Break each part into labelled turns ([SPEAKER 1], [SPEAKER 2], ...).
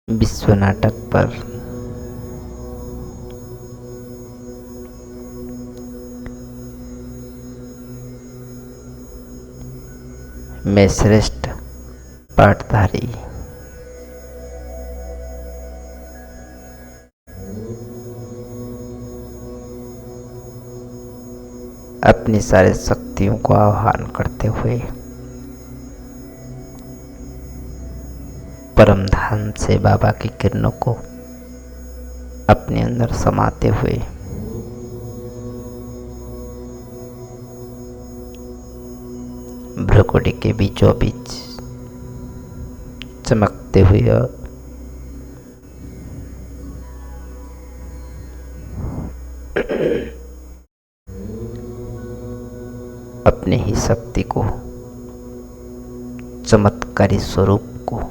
[SPEAKER 1] विश्व नाटक पर मैं श्रेष्ठ पाठधारी अपनी सारी शक्तियों को आह्वान करते हुए परम धाम से बाबा की किरणों को अपने अंदर समाते हुए भ्रुकुटी के बीचों बीच चमकते हुए अपने ही शक्ति को, चमत्कारी स्वरूप को,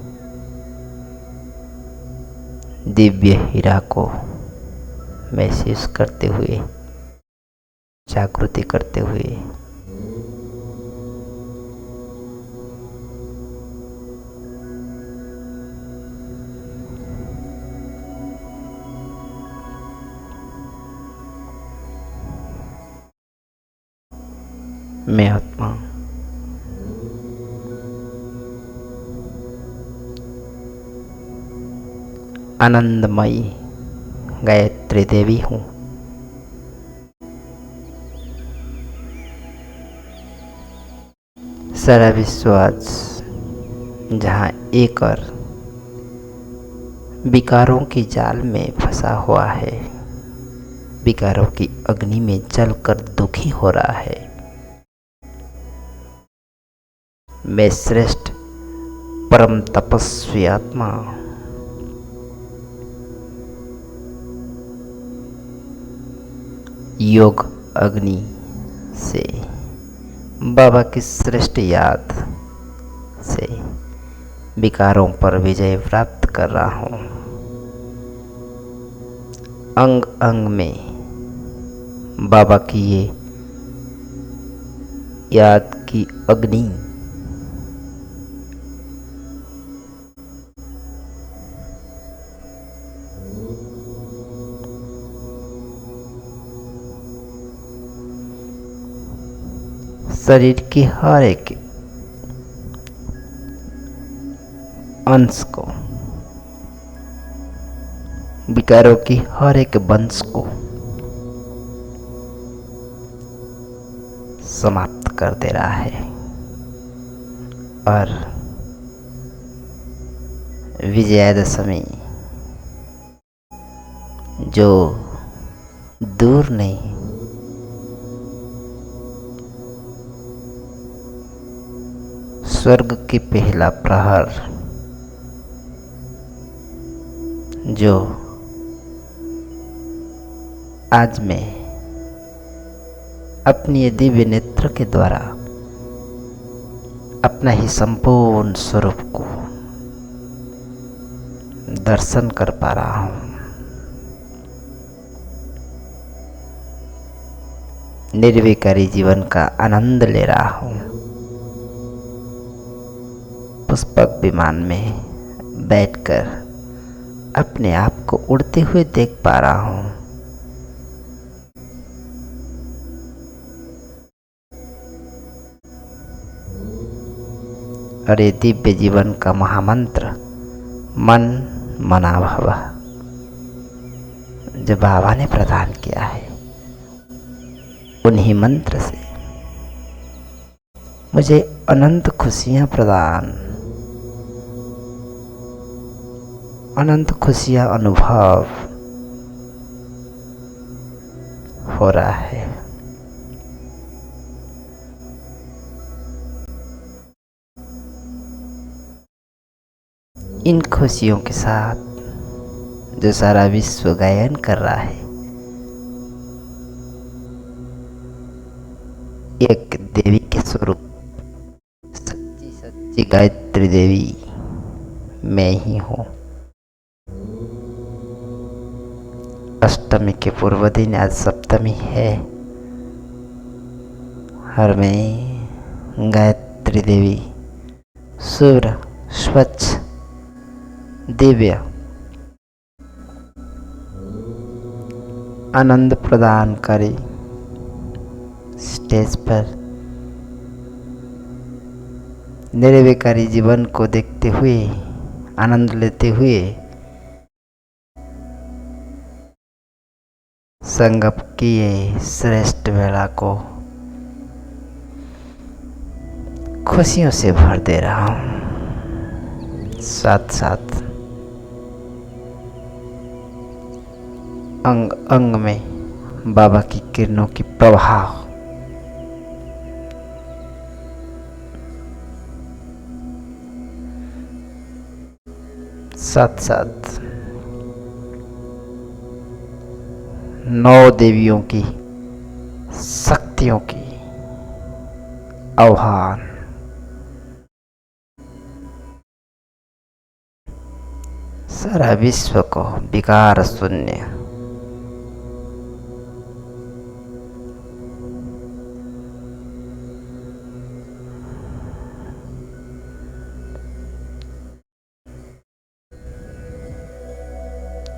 [SPEAKER 1] दिव्य हीरा को महसूस करते हुए, जागृति करते हुए मैं आत्मा आनंदमयी गायत्री देवी हूँ। सारा विश्व आज जहाँ एक और विकारों की जाल में फंसा हुआ है, विकारों की अग्नि में जलकर दुखी हो रहा है, मैं श्रेष्ठ परम तपस्वी आत्मा योग अग्नि से बाबा की श्रेष्ठ याद से विकारों पर विजय प्राप्त कर रहा हूँ। अंग अंग में बाबा की ये याद की अग्नि शरीर की हर एक अंश को, विकारों की हर एक वंश को समाप्त कर दे रहा है और विजयादशमी जो दूर नहीं, स्वर्ग की पहला प्रहर जो आज मैं अपनी दिव्य नेत्र के द्वारा अपना ही संपूर्ण स्वरूप को दर्शन कर पा रहा हूँ। निर्विकारी जीवन का आनंद ले रहा हूँ। पुष्पक विमान में बैठकर अपने आप को उड़ते हुए देख पा रहा हूँ। और ये दिव्य जीवन का महामंत्र मन मना भव जो बाबा ने प्रदान किया है, उन्हीं मंत्र से मुझे अनंत खुशियाँ प्रदान, अनंत खुशियाँ अनुभव हो रहा है। इन खुशियों के साथ जो सारा विश्व गायन कर रहा है, एक देवी के स्वरूप सच्ची सच्ची गायत्री देवी मैं ही हूँ। अष्टमी के पूर्व दिन आज सप्तमी है और मैं गायत्री देवी शुभ्र स्वच्छ दिव्य आनंद प्रदान करे। स्टेज पर निर्विकारी जीवन को देखते हुए, आनंद लेते हुए संगम की ये श्रेष्ठ वेला को खुशियों से भर दे रहा हूँ। साथ साथ अंग अंग में बाबा की किरणों की प्रभाव साथ साथ 9 देवियों की शक्तियों की आह्वान सारा विश्व को विकार शून्य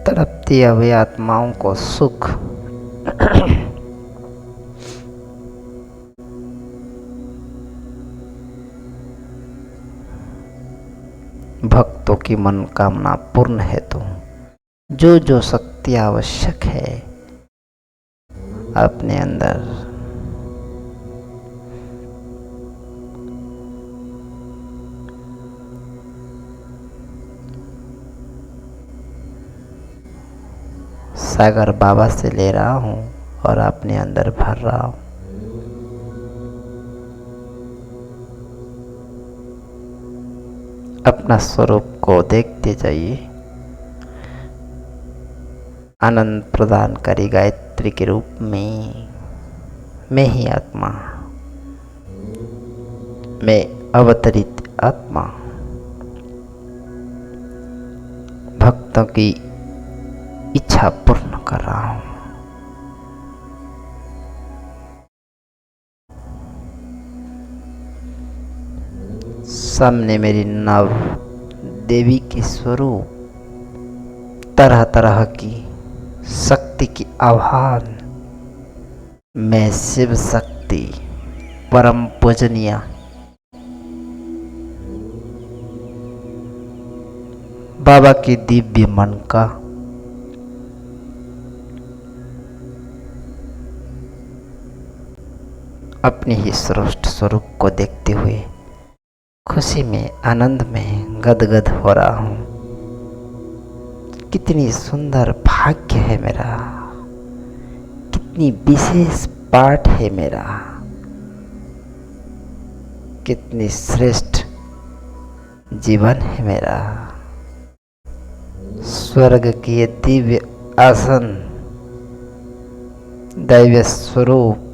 [SPEAKER 1] तड़पती हुई आत्माओं को सुख भक्तों की मनोकामना पूर्ण हेतु जो जो शक्ति आवश्यक है अपने अंदर सागर बाबा से ले रहा हूँ और अपने अंदर भर रहा हूँ। अपना स्वरूप को देखते जाइए। आनंद प्रदान करी गायत्री के रूप में मैं ही आत्मा, मैं अवतरित आत्मा भक्तों की इच्छा पूर्ण कर रहा हूँ। सामने मेरी नव देवी के स्वरूप, तरह तरह की शक्ति की आह्वान। मैं शिव शक्ति परम पूजनीय बाबा की दिव्य मन का अपने ही श्रेष्ठ स्वरूप को देखते हुए खुशी में, आनंद में गदगद हो रहा हूँ। कितनी सुंदर भाग्य है मेरा, कितनी विशेष पाठ है मेरा, कितनी श्रेष्ठ जीवन है मेरा। स्वर्ग की ये दिव्य आसन, दैव स्वरूप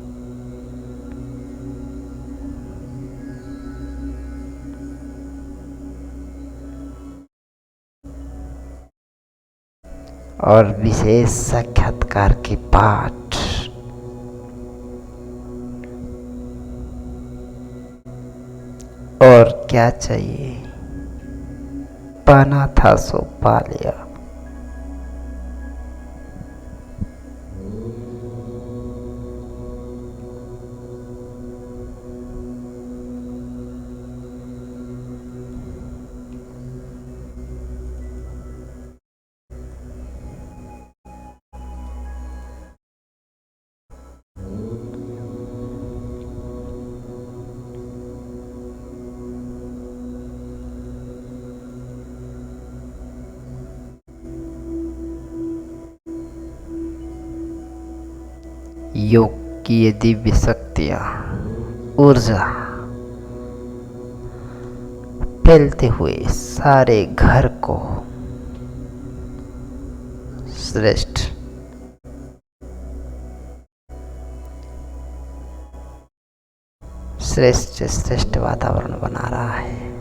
[SPEAKER 1] और विशेष साक्षात्कार की पाठ और क्या चाहिए। पाना था सो पा लिया। योग की ये दिव्य शक्तियां, ऊर्जा फैलते हुए सारे घर को श्रेष्ठ श्रेष्ठ श्रेष्ठ वातावरण बना रहा है।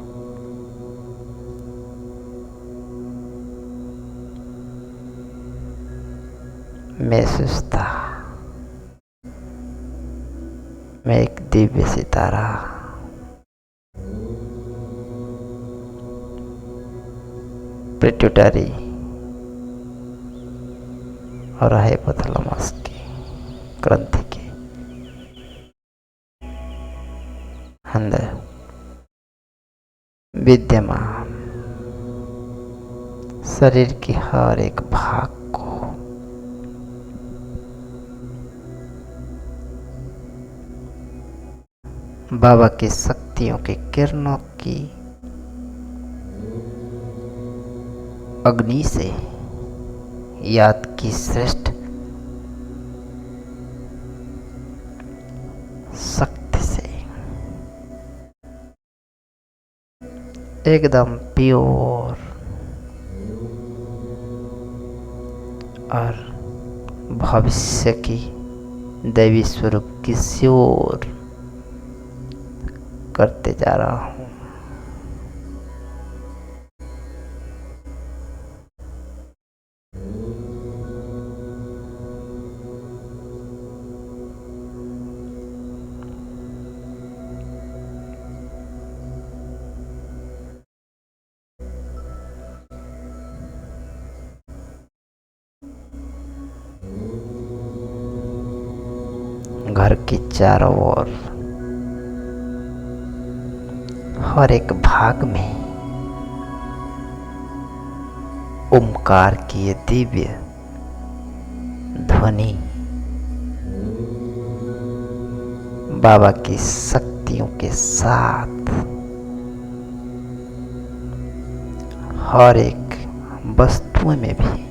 [SPEAKER 1] महसूस था मैं एक दिव्य सितारा, पिट्यूटरी और हाइपोथैलेमस की ग्रंथि के अंदर विद्यमान शरीर के हर एक भाग को बाबा की शक्तियों की किरणों की अग्नि से, याद की श्रेष्ठ शक्ति से एकदम प्योर और भविष्य की दैवी स्वरूप की श्योर करते जा रहा हूँ। घर के चारों ओर हर एक भाग में ओमकार की ये दिव्य ध्वनि बाबा की शक्तियों के साथ हर एक वस्तु में भी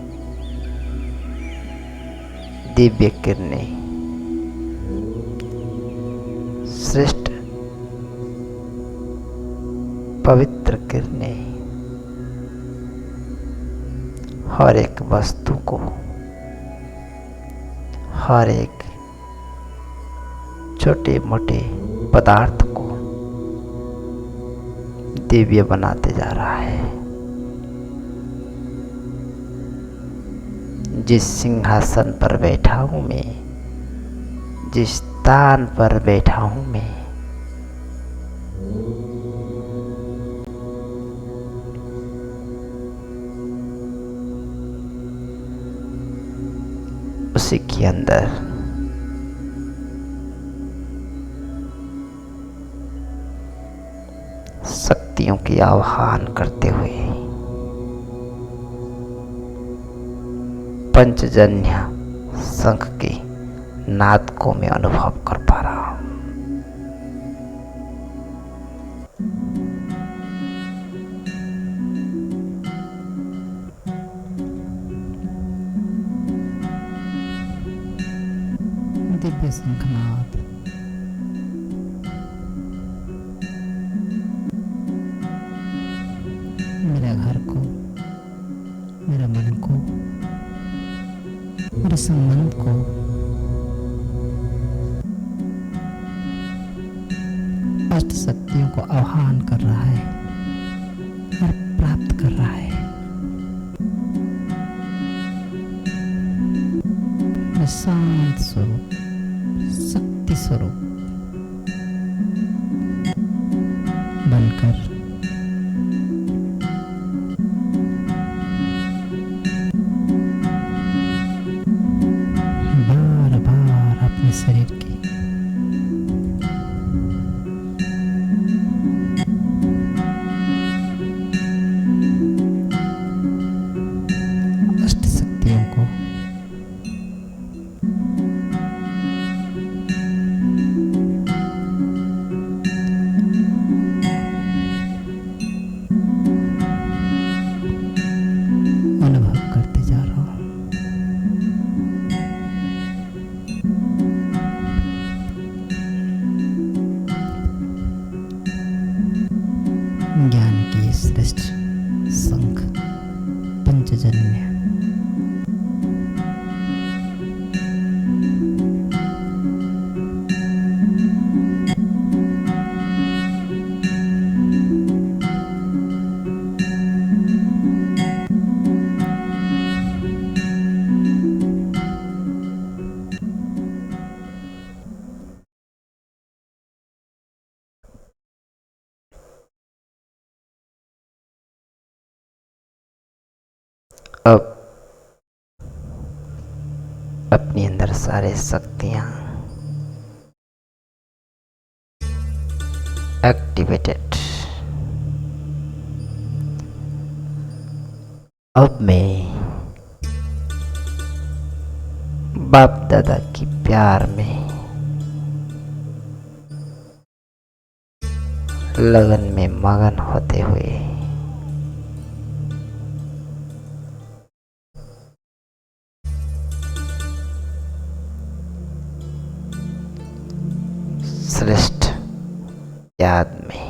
[SPEAKER 1] दिव्य किरणें, श्रेष्ठ पवित्र किरणें हर एक वस्तु को, हर एक छोटे मोटे पदार्थ को दिव्य बनाते जा रहा है। जिस सिंहासन पर बैठा हूँ मैं, जिस स्थान पर बैठा हूँ मैं, उसी के अंदर शक्तियों की आह्वान करते हुए पंचजन्य शंख के नाद को मैं अनुभव कर पा रहा हूँ।
[SPEAKER 2] दिव्य शंखनाद मेरे घर को, मेरे मन को, मेरे संबंध को अष्ट शक्तियों को आह्वान कर रहा है और प्राप्त कर रहा है। मैं शांत स्वरूप, शक्ति स्वरूप बनकर बार बार अपने शरीर की अष्ट शक्तियों को अनुभव करते जा रहा हूँ। ज्ञान की श्रेष्ठ शंख पंचजन्य
[SPEAKER 1] अब अपने अंदर सारे शक्तियां एक्टिवेटेड। अब मैं बाप दादा की प्यार में लगन में मगन होते हुए श्रेष्ठ याद में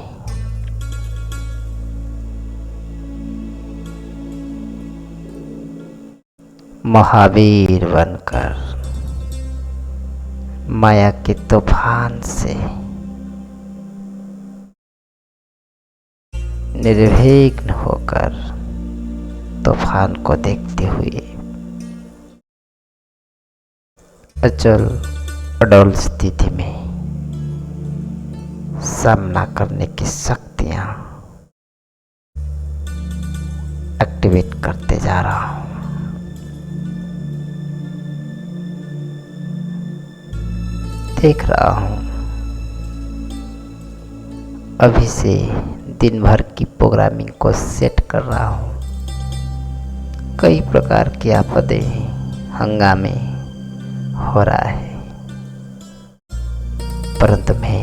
[SPEAKER 1] महावीर बनकर माया के तूफान से निर्विघ्न होकर तूफान को देखते हुए अचल अडोल स्थिति में सामना करने की शक्तियां एक्टिवेट करते जा रहा हूं। देख रहा हूं अभी से दिन भर की प्रोग्रामिंग को सेट कर रहा हूं। कई प्रकार की आपदें हंगामे हो रहा है, परंतु मैं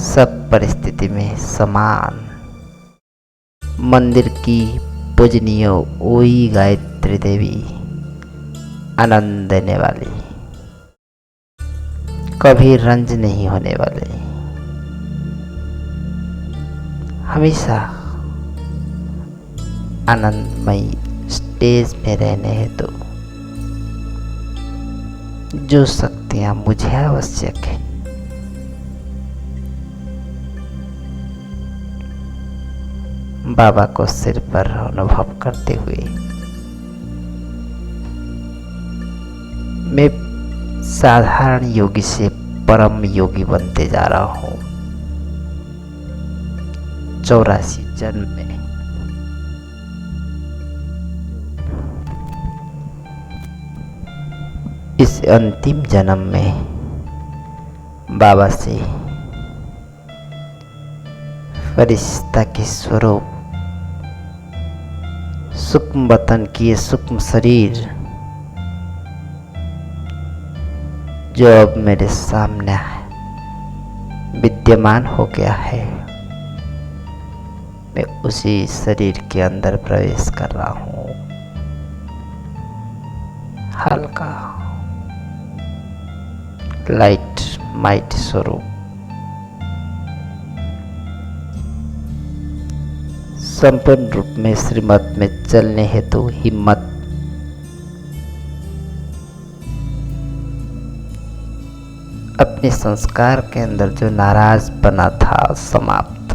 [SPEAKER 1] सब परिस्थिति में समान मंदिर की पूजनीय ओई गायत्री देवी, आनंद देने वाली, कभी रंज नहीं होने वाले, हमेशा आनंदमयी स्टेज में रहने हेतु जो शक्तियां मुझे आवश्यक है बाबा को सिर पर अनुभव करते हुए मैं साधारण योगी से परम योगी बनते जा रहा हूं। 84 जन्म में इस अंतिम जन्म में बाबा से फरिश्ता के स्वरूप सूक्ष्म वतन की सूक्ष्म शरीर जो अब मेरे सामने विद्यमान हो गया है, मैं उसी शरीर के अंदर प्रवेश कर रहा हूं। हल्का लाइट माइट स्वरूप संपूर्ण रूप में श्रीमत में चलने हेतु हिम्मत अपने संस्कार के अंदर जो नाराज बना था समाप्त।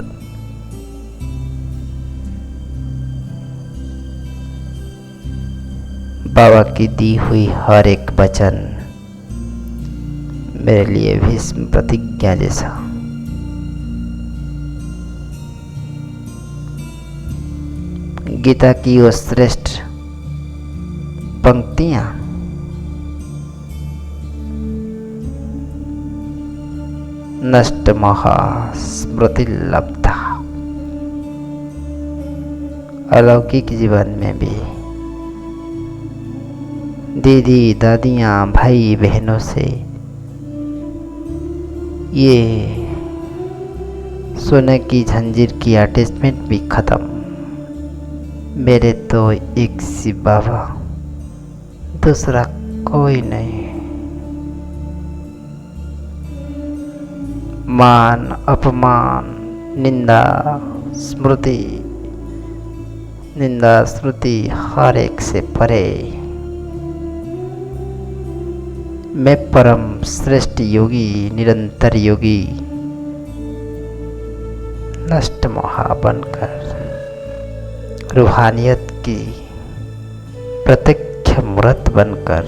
[SPEAKER 1] बाबा की दी हुई हर एक वचन मेरे लिए भीष्म प्रतिज्ञा जैसा गीता की वो श्रेष्ठ पंक्तियां नष्ट महा स्मृति लब्धा। अलौकिक जीवन में भी दीदी दादियां भाई बहनों से ये सोने की जंजीर की अटैचमेंट भी खत्म। मेरे तो एक सी बाबा, दूसरा कोई नहीं। मान अपमान निंदा स्मृति हर एक से परे मैं परम श्रेष्ठ योगी, निरंतर योगी, नष्ट मोहा बनकर रूहानियत की प्रत्यक्ष मूर्त बनकर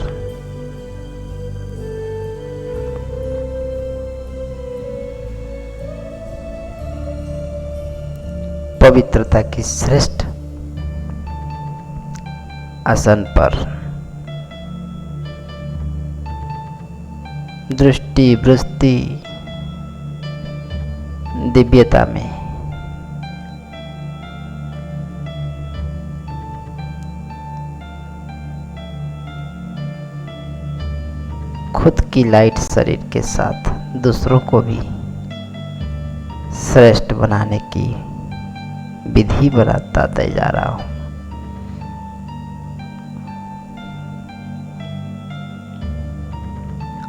[SPEAKER 1] पवित्रता की श्रेष्ठ आसन पर सृष्टि वृष्टि दिव्यता में खुद की लाइट शरीर के साथ दूसरों को भी श्रेष्ठ बनाने की विधि बताते जा रहा हूं।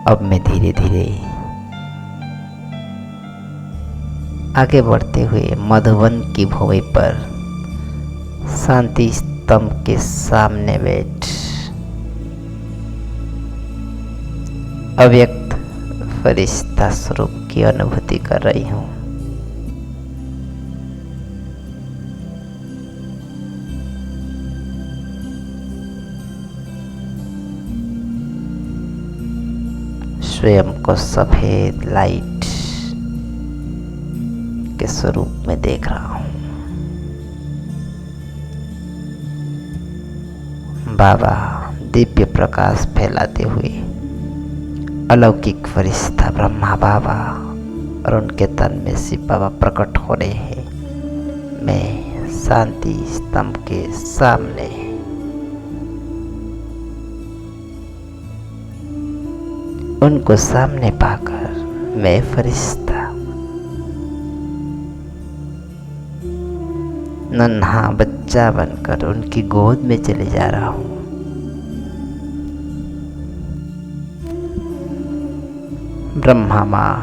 [SPEAKER 1] अब मैं धीरे धीरे आगे बढ़ते हुए मधुबन की भोई पर शांति स्तंभ के सामने बैठ अव्यक्त फरिश्ता स्वरूप की अनुभूति कर रही हूँ। स्वयं को सफेद लाइट के स्वरूप में देख रहा हूँ। बाबा दिव्य प्रकाश फैलाते हुए अलौकिक फरिश्ता ब्रह्मा बाबा और उनके तन में शिव बाबा प्रकट हो रहे हैं। मैं शांति स्तंभ के सामने उनको सामने पाकर मैं फरिश्ता नन्हा बच्चा बनकर उनकी गोद में चले जा रहा हूँ। ब्रह्मा माँ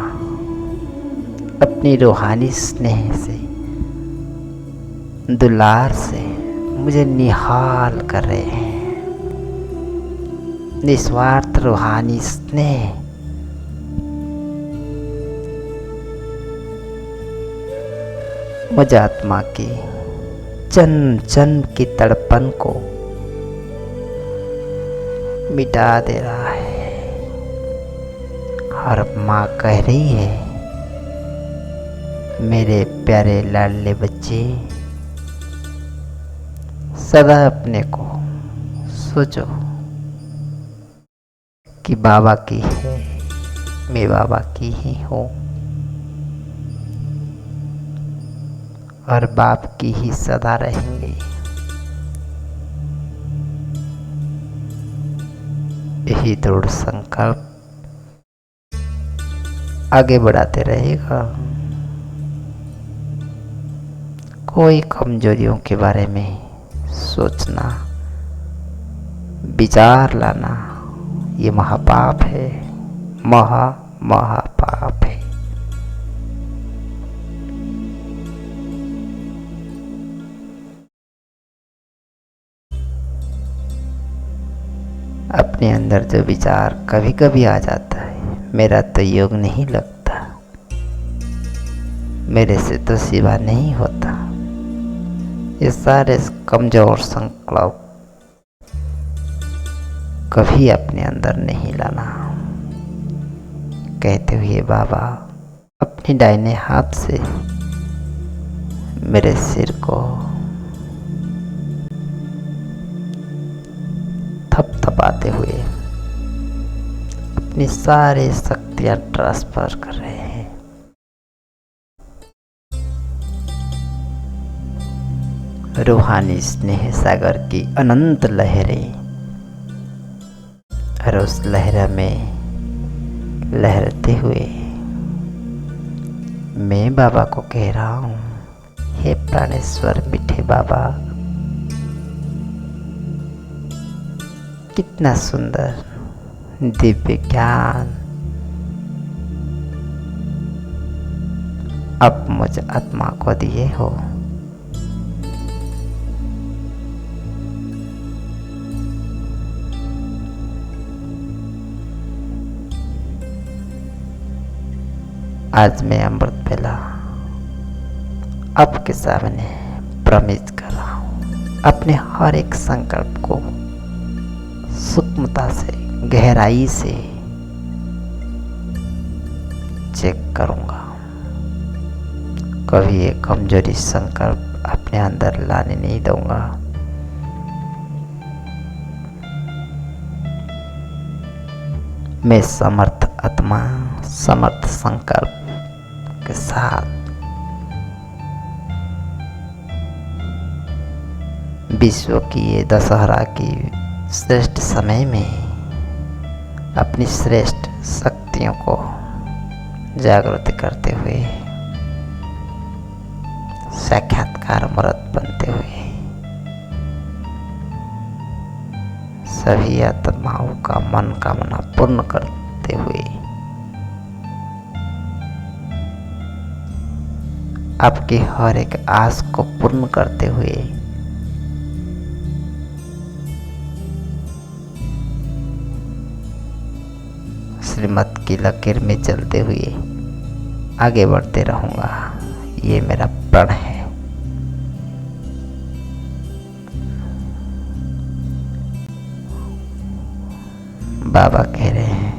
[SPEAKER 1] अपनी रूहानी स्नेह से दुलार से मुझे निहाल कर रहे हैं। निस्वार्थ रूहानी स्नेह मुझ आत्मा की जन्म जन्म की तड़पन को मिटा दे रहा है। और माँ कह रही है, मेरे प्यारे लाडले बच्चे, सदा अपने को सोचो कि बाबा की है, मैं बाबा की ही हूँ और बाप की ही सदा रहेंगे। यही दृढ़ संकल्प आगे बढ़ाते रहेगा। कोई कमजोरियों के बारे में सोचना, विचार लाना, ये महापाप है, महापाप है। अपने अंदर जो विचार कभी कभी आ जाता है, मेरा तो योग नहीं लगता, मेरे से तो सिवा नहीं होता, ये सारे कमजोर संकल्प कभी अपने अंदर नहीं लाना। कहते हुए बाबा अपनी दाहिने हाथ से मेरे सिर को थपथपाते हुए अपनी सारी शक्तियां ट्रांसफर कर रहे हैं। रूहानी स्नेह सागर की अनंत लहरें और उस लहर में लहरते हुए मैं बाबा को कह रहा हूँ, हे प्राणेश्वर मीठे बाबा, कितना सुंदर दिव्य ज्ञान आप मुझ आत्मा को दिए हो। आज मैं अमृत बेला आपके सामने प्रमित कर रहा हूँ। अपने हर एक संकल्प को सूक्ष्मता से, गहराई से चेक करूंगा। कभी एक कमजोरी संकल्प अपने अंदर लाने नहीं दूंगा। मैं समर्थ आत्मा समर्थ संकल्प के साथ विश्व की ये दशहरा की श्रेष्ठ समय में अपनी श्रेष्ठ शक्तियों को जागृत करते हुए साक्षात्कार मूर्त बनते हुए सभी आत्माओं का मनोकामना पूर्ण करते हुए आपकी हर एक आस को पूर्ण करते हुए श्रीमत की लकीर में चलते हुए आगे बढ़ते रहूंगा, ये मेरा प्रण है। बाबा कह रहे हैं,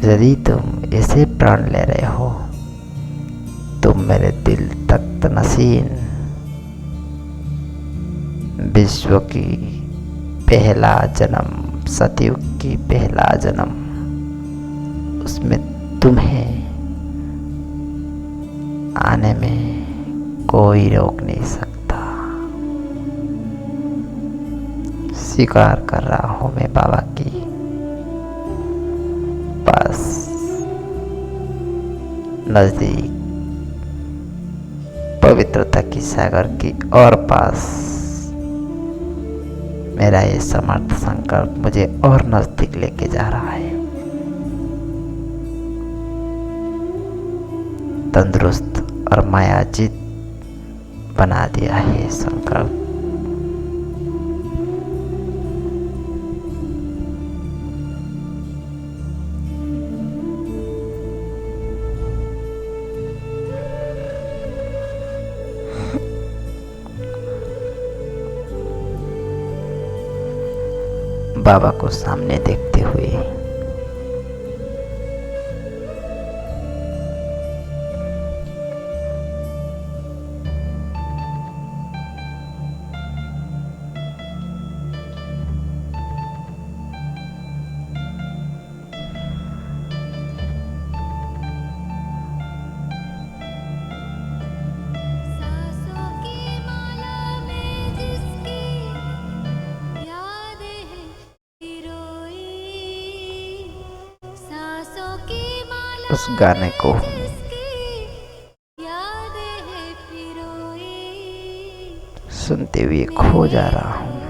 [SPEAKER 1] यदि तुम ऐसे प्रण ले रहे हो, तुम मेरे दिल तख्त नशीन विश्व की पहला जन्म, सतयुग की पहला जन्म, उसमें तुम्हें आने में कोई रोक नहीं सकता। स्वीकार कर रहा हूँ मैं बाबा की पास नजदीक पवित्रता की सागर की और पास मेरा ये समर्थ संकल्प मुझे और नजदीक लेके जा रहा है। तंदुरुस्त और मायाजीत बना दिया है संकल्प। बाबा को सामने देखते हुए उस गाने को सुनते हुए खो जा रहा हूँ।